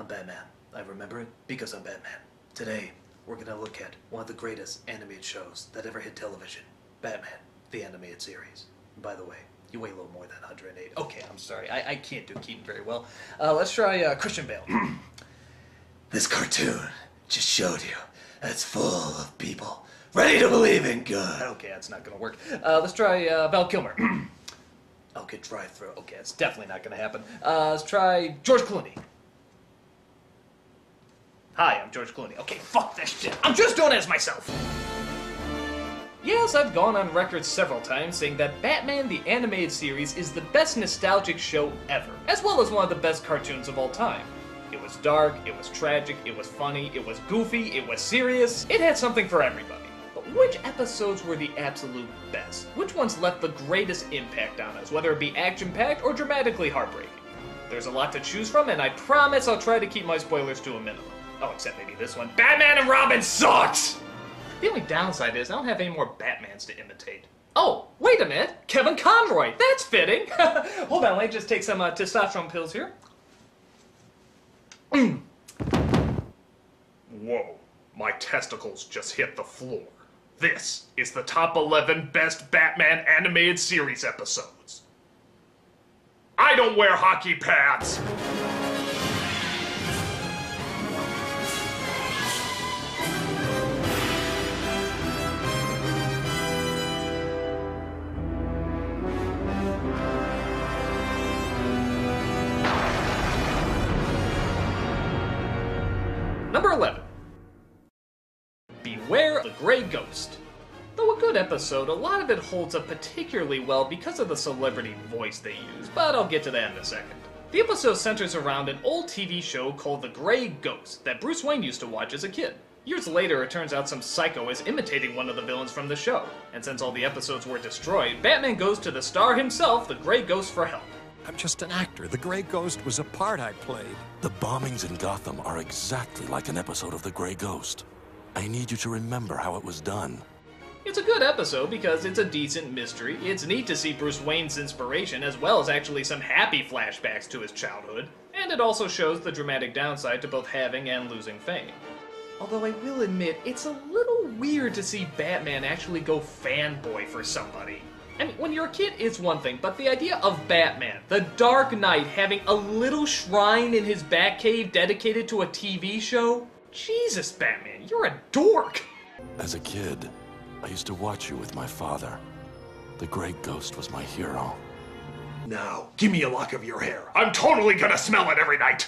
I'm Batman. I remember it because I'm Batman. Today, we're gonna look at one of the greatest animated shows that ever hit television. Batman, the animated series. By the way, you weigh a little more than 108. Okay, I'm sorry. I can't do Keaton very well. Let's try Christian Bale. This cartoon just showed you that it's full of people ready to believe in good. Okay, that's not gonna work. Let's try Val Kilmer. I'll get drive-through. Okay, that's definitely not gonna happen. Let's try George Clooney. Hi, I'm George Clooney. Okay, fuck this shit. I'm just doing it as myself. Yes, I've gone on record several times saying that Batman the Animated Series is the best nostalgic show ever, as well as one of the best cartoons of all time. It was dark, it was tragic, it was funny, it was goofy, it was serious. It had something for everybody. But which episodes were the absolute best? Which ones left the greatest impact on us, whether it be action-packed or dramatically heartbreaking? There's a lot to choose from, and I promise I'll try to keep my spoilers to a minimum. Oh, except maybe this one. Batman and Robin sucks! The only downside is I don't have any more Batmans to imitate. Oh, wait a minute! Kevin Conroy! That's fitting! Hold on, let me just take some testosterone pills here. Whoa, my testicles just hit the floor. This is the top 11 best Batman animated series episodes. I don't wear hockey pads! Number 11. Beware the Gray Ghost. Though a good episode, a lot of it holds up particularly well because of the celebrity voice they use, but I'll get to that in a second. The episode centers around an old TV show called The Gray Ghost that Bruce Wayne used to watch as a kid. Years later, it turns out some psycho is imitating one of the villains from the show, and since all the episodes were destroyed, Batman goes to the star himself, the Gray Ghost, for help. I'm just an actor. The Gray Ghost was a part I played. The bombings in Gotham are exactly like an episode of The Gray Ghost. I need you to remember how it was done. It's a good episode because it's a decent mystery. It's neat to see Bruce Wayne's inspiration as well as actually some happy flashbacks to his childhood. And it also shows the dramatic downside to both having and losing fame. Although I will admit, it's a little weird to see Batman actually go fanboy for somebody. I mean, when you're a kid, it's one thing, but the idea of Batman, the Dark Knight, having a little shrine in his Batcave dedicated to a TV show? Jesus, Batman, you're a dork! As a kid, I used to watch you with my father. The Gray Ghost was my hero. Now, give me a lock of your hair. I'm totally gonna smell it every night!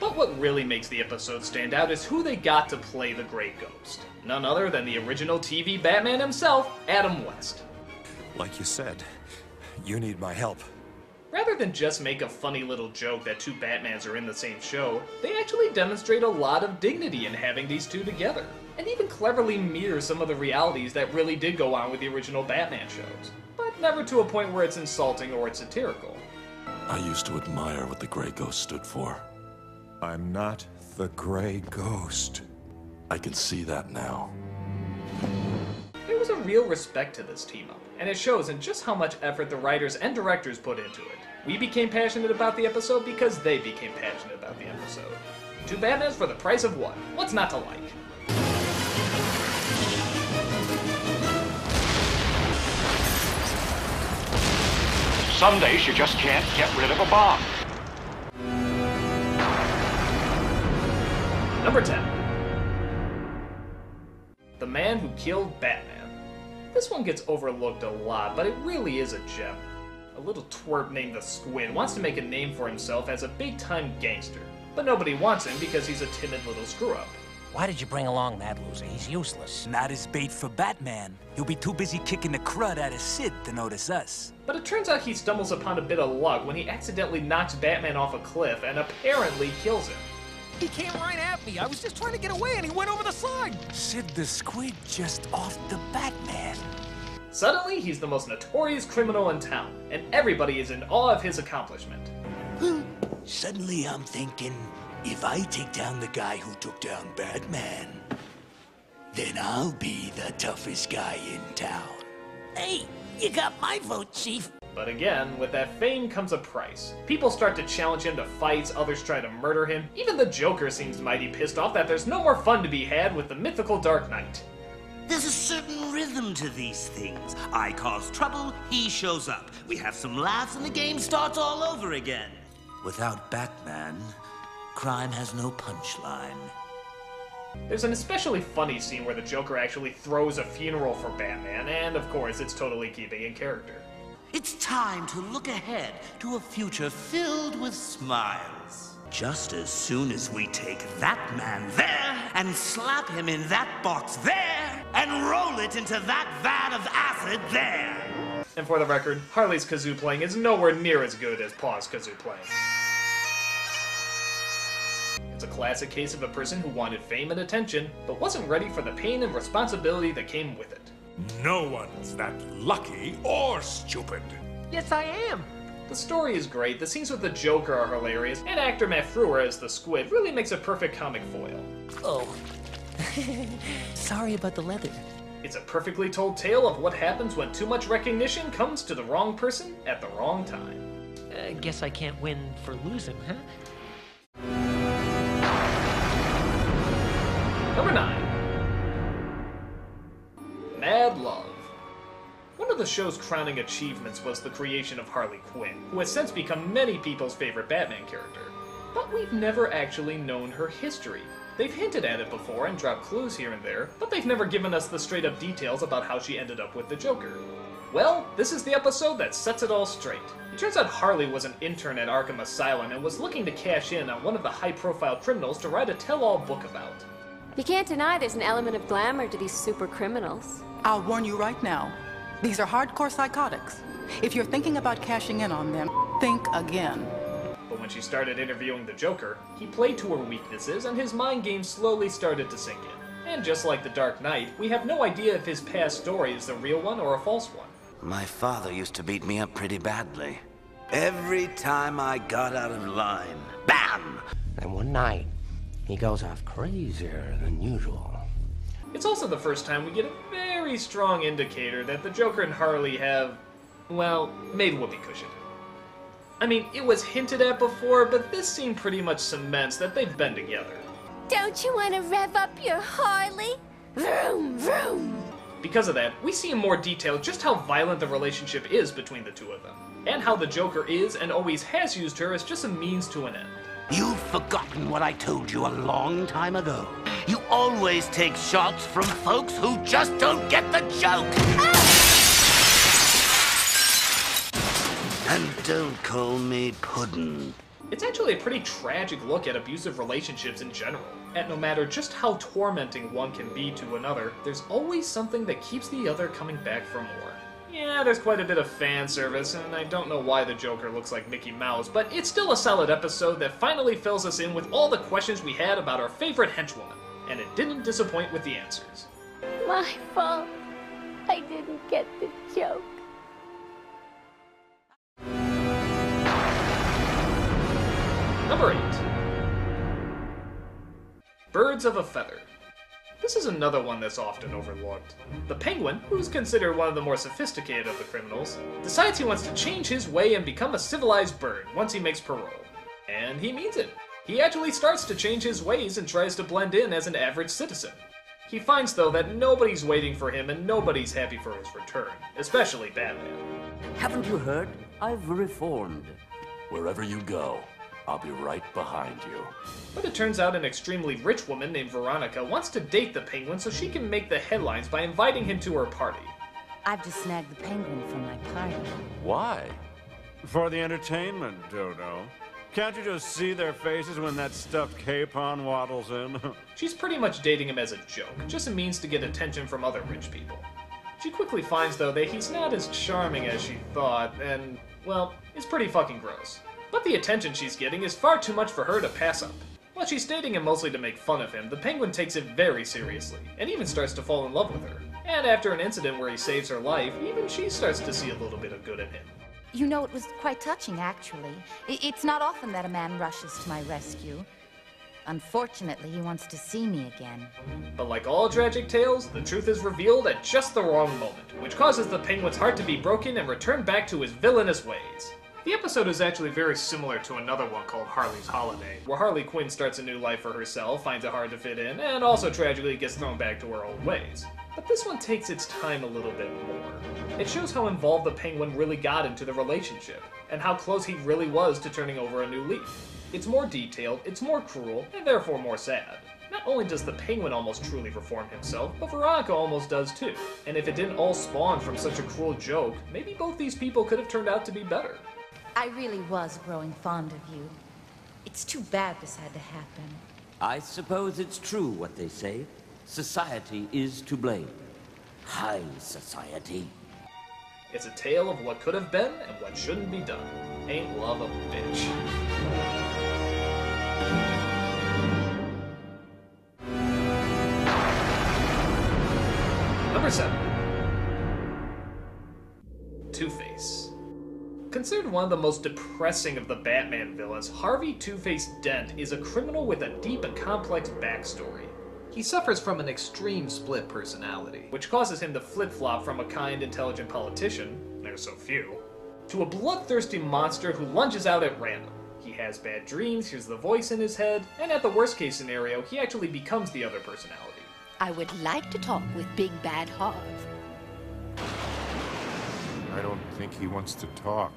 But what really makes the episode stand out is who they got to play the Gray Ghost. None other than the original TV Batman himself, Adam West. Like you said, you need my help. Rather than just make a funny little joke that two Batmans are in the same show, they actually demonstrate a lot of dignity in having these two together, and even cleverly mirror some of the realities that really did go on with the original Batman shows, but never to a point where it's insulting or it's satirical. I used to admire what the Gray Ghost stood for. I'm not the Gray Ghost. I can see that now. There was a real respect to this team-up, and it shows in just how much effort the writers and directors put into it. We became passionate about the episode because they became passionate about the episode. Two Batmans for the price of one. What's not to like? Some days you just can't get rid of a bomb. Number 10. The Man Who Killed Batman. This one gets overlooked a lot, but it really is a gem. A little twerp named the Squid wants to make a name for himself as a big-time gangster, but nobody wants him because he's a timid little screw-up. Why did you bring along that loser? He's useless. Not as bait for Batman. He'll be too busy kicking the crud out of Sid to notice us. But it turns out he stumbles upon a bit of luck when he accidentally knocks Batman off a cliff and apparently kills him. He came right at me. I was just trying to get away and he went over the side. Sid the Squid just off the Batman. Suddenly, he's the most notorious criminal in town, and everybody is in awe of his accomplishment. Suddenly I'm thinking, if I take down the guy who took down Batman, then I'll be the toughest guy in town. Hey, you got my vote, Chief. But again, with that fame comes a price. People start to challenge him to fights, others try to murder him. Even the Joker seems mighty pissed off that there's no more fun to be had with the mythical Dark Knight. There's a certain rhythm to these things. I cause trouble, he shows up. We have some laughs and the game starts all over again. Without Batman, crime has no punchline. There's an especially funny scene where the Joker actually throws a funeral for Batman, and of course it's totally keeping in character. It's time to look ahead to a future filled with smiles. Just as soon as we take that man there and slap him in that box there and roll it into that vat of acid there. And for the record, Harley's kazoo playing is nowhere near as good as Paw's kazoo playing. It's a classic case of a person who wanted fame and attention, but wasn't ready for the pain and responsibility that came with it. No one's that lucky or stupid. Yes, I am. The story is great, the scenes with the Joker are hilarious, and actor Matt Frewer as the Squid really makes a perfect comic foil. Oh. Sorry about the leather. It's a perfectly told tale of what happens when too much recognition comes to the wrong person at the wrong time. Guess I can't win for losing, huh? Number 9. Mad Love. One of the show's crowning achievements was the creation of Harley Quinn, who has since become many people's favorite Batman character. But we've never actually known her history. They've hinted at it before and dropped clues here and there, but they've never given us the straight-up details about how she ended up with the Joker. Well, this is the episode that sets it all straight. It turns out Harley was an intern at Arkham Asylum and was looking to cash in on one of the high-profile criminals to write a tell-all book about. You can't deny there's an element of glamour to these super criminals. I'll warn you right now. These are hardcore psychotics. If you're thinking about cashing in on them, think again. But when she started interviewing the Joker, he played to her weaknesses and his mind games slowly started to sink in. And just like the Dark Knight, we have no idea if his past story is the real one or a false one. My father used to beat me up pretty badly. Every time I got out of line, bam! And one night, he goes off crazier than usual. It's also the first time we get a very strong indicator that the Joker and Harley have, well, made whoopee cushion. I mean, it was hinted at before, but this scene pretty much cements that they've been together. Don't you want to rev up your Harley? Vroom, vroom. Because of that, we see in more detail just how violent the relationship is between the two of them, and how the Joker is and always has used her as just a means to an end. You've forgotten what I told you a long time ago. You always take shots from folks who just don't get the joke. And don't call me Puddin'. It's actually a pretty tragic look at abusive relationships in general. And no matter just how tormenting one can be to another, there's always something that keeps the other coming back for more. Yeah, there's quite a bit of fan service, and I don't know why the Joker looks like Mickey Mouse, but it's still a solid episode that finally fills us in with all the questions we had about our favorite henchwoman, and it didn't disappoint with the answers. My fault. I didn't get the joke. Number 8. Birds of a Feather. This is another one that's often overlooked. The Penguin, who's considered one of the more sophisticated of the criminals, decides he wants to change his way and become a civilized bird once he makes parole. And he means it. He actually starts to change his ways and tries to blend in as an average citizen. He finds, though, that nobody's waiting for him and nobody's happy for his return, especially Batman. Haven't you heard? I've reformed. Wherever you go, I'll be right behind you. But it turns out an extremely rich woman named Veronica wants to date the Penguin so she can make the headlines by inviting him to her party. I've just snagged the Penguin for my party. Why? For the entertainment, Dodo. Can't you just see their faces when that stuffed capon waddles in? She's pretty much dating him as a joke, just a means to get attention from other rich people. She quickly finds, though, that he's not as charming as she thought, and, well, it's pretty fucking gross. But the attention she's getting is far too much for her to pass up. While she's dating him mostly to make fun of him, the Penguin takes it very seriously, and even starts to fall in love with her. And after an incident where he saves her life, even she starts to see a little bit of good in him. You know, it was quite touching, actually. It's not often that a man rushes to my rescue. Unfortunately, he wants to see me again. But like all tragic tales, the truth is revealed at just the wrong moment, which causes the Penguin's heart to be broken and return back to his villainous ways. The episode is actually very similar to another one called Harley's Holiday, where Harley Quinn starts a new life for herself, finds it hard to fit in, and also tragically gets thrown back to her old ways. But this one takes its time a little bit more. It shows how involved the Penguin really got into the relationship, and how close he really was to turning over a new leaf. It's more detailed, it's more cruel, and therefore more sad. Not only does the Penguin almost truly reform himself, but Veronica almost does too. And if it didn't all spawn from such a cruel joke, maybe both these people could have turned out to be better. I really was growing fond of you. It's too bad this had to happen. I suppose it's true what they say. Society is to blame. High society. It's a tale of what could have been and what shouldn't be done. Ain't love a bitch? Number 7. Two-Face. Considered one of the most depressing of the Batman villains, Harvey Two-Face Dent is a criminal with a deep and complex backstory. He suffers from an extreme split personality, which causes him to flip-flop from a kind, intelligent politician, there's so few, to a bloodthirsty monster who lunges out at random. He has bad dreams, hears the voice in his head, and at the worst case scenario, he actually becomes the other personality. I would like to talk with Big Bad Harv. I don't think he wants to talk.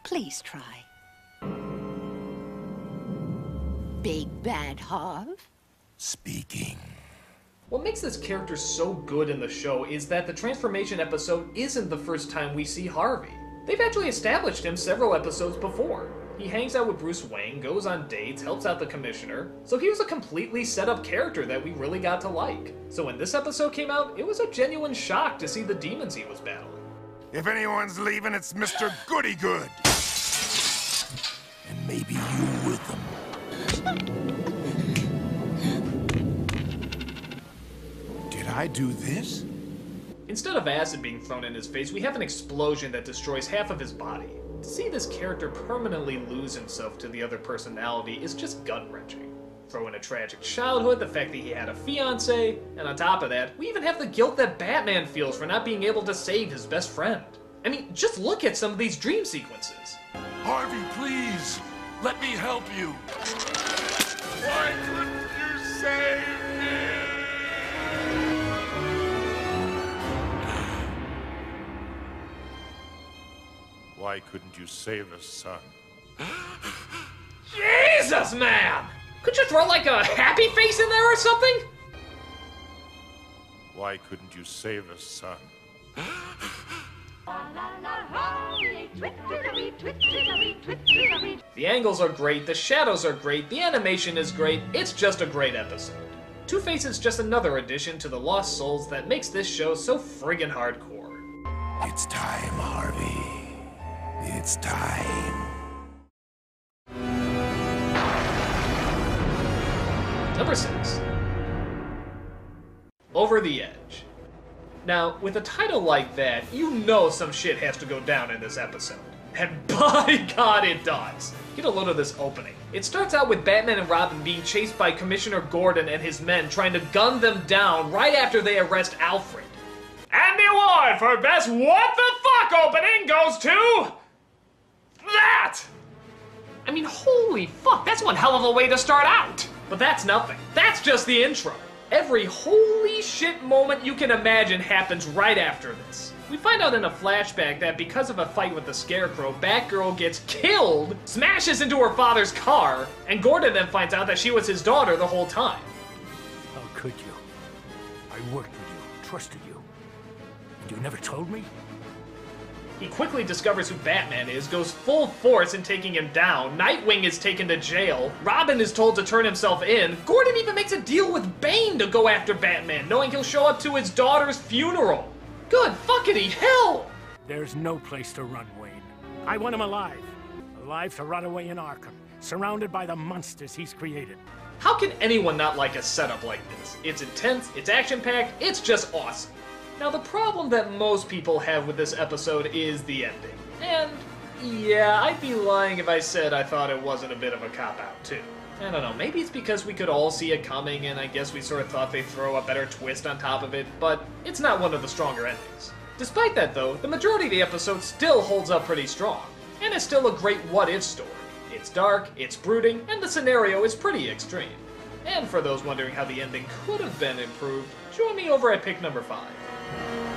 Please try. Big Bad Harv? Speaking. What makes this character so good in the show is that the transformation episode isn't the first time we see Harvey. They've actually established him several episodes before. He hangs out with Bruce Wayne, goes on dates, helps out the commissioner, so he was a completely set up character that we really got to like. So when this episode came out, it was a genuine shock to see the demons he was battling. If anyone's leaving, it's Mr. Goody-Good. And maybe you with them. Did I do this? Instead of acid being thrown in his face, we have an explosion that destroys half of his body. To see this character permanently lose himself to the other personality is just gut-wrenching. Throw in a tragic childhood, the fact that he had a fiancé, and on top of that, we even have the guilt that Batman feels for not being able to save his best friend. I mean, just look at some of these dream sequences. Harvey, please! Let me help you! Why couldn't you save me? Why couldn't you save us, son? Jesus, man! Could you throw like a happy face in there or something? Why couldn't you save us, son? The angles are great, the shadows are great, the animation is great, it's just a great episode. Two-Face is just another addition to the Lost Souls that makes this show so friggin' hardcore. It's time, Harvey. It's time. Number 6. Over the Edge. Now, with a title like that, you know some shit has to go down in this episode. And by God, it does. Get a load of this opening. It starts out with Batman and Robin being chased by Commissioner Gordon and his men trying to gun them down right after they arrest Alfred. And the award for best what the fuck opening goes to... that! I mean, holy fuck, that's one hell of a way to start out! But that's nothing. That's just the intro. Every holy shit moment you can imagine happens right after this. We find out in a flashback that because of a fight with the Scarecrow, Batgirl gets killed, smashes into her father's car, and Gordon then finds out that she was his daughter the whole time. How could you? I worked with you, trusted you, and you never told me? He quickly discovers who Batman is, goes full force in taking him down, Nightwing is taken to jail, Robin is told to turn himself in, Gordon even makes a deal with Bane to go after Batman, knowing he'll show up to his daughter's funeral. Good fuckity hell! There's no place to run, Wayne. I want him alive. Alive to rot away in Arkham, surrounded by the monsters he's created. How can anyone not like a setup like this? It's intense, it's action-packed, it's just awesome. Now the problem that most people have with this episode is the ending. And Yeah, I'd be lying if I said I thought it wasn't a bit of a cop-out, too. I don't know, maybe it's because we could all see it coming, and I guess we sort of thought they'd throw a better twist on top of it, but it's not one of the stronger endings. Despite that, though, the majority of the episode still holds up pretty strong, and it's still a great what-if story. It's dark, it's brooding, and the scenario is pretty extreme. And for those wondering how the ending could have been improved, join me over at pick number 5.